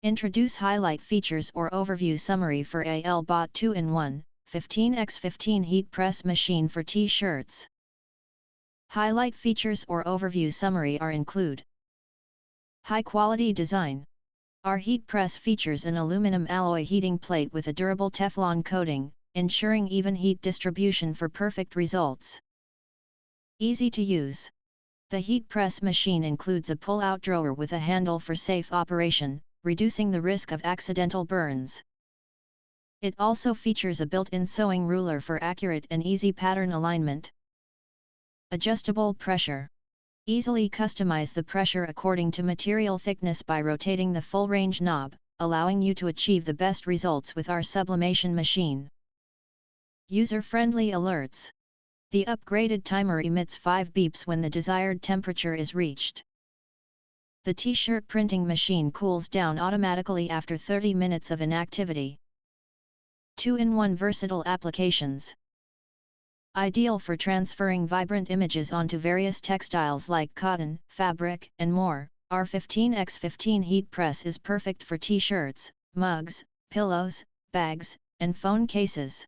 Introduce highlight features or overview summary for a Albott 2-in-1, 15x15 heat press machine for T-shirts. Highlight features or overview summary are include: high quality design. Our heat press features an aluminum alloy heating plate with a durable Teflon coating, ensuring even heat distribution for perfect results. Easy to use. The heat press machine includes a pull-out drawer with a handle for safe operation, reducing the risk of accidental burns. It also features a built-in sewing ruler for accurate and easy pattern alignment. Adjustable pressure. Easily customize the pressure according to material thickness by rotating the full range knob, allowing you to achieve the best results with our sublimation machine. User-friendly alerts. The upgraded timer emits 5 beeps when the desired temperature is reached. The T-shirt printing machine cools down automatically after 30 minutes of inactivity. 2-in-1 versatile applications. Ideal for transferring vibrant images onto various textiles like cotton, fabric, and more. Our 15x15 heat press is perfect for T-shirts, mugs, pillows, bags, and phone cases.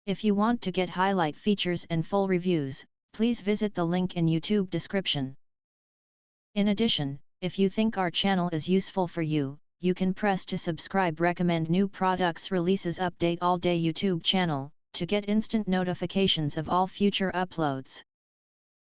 If you want to get highlight features and full reviews, please visit the link in YouTube description. In addition, if you think our channel is useful for you, you can press to subscribe. Recommend new products releases update all day YouTube channel to get instant notifications of all future uploads.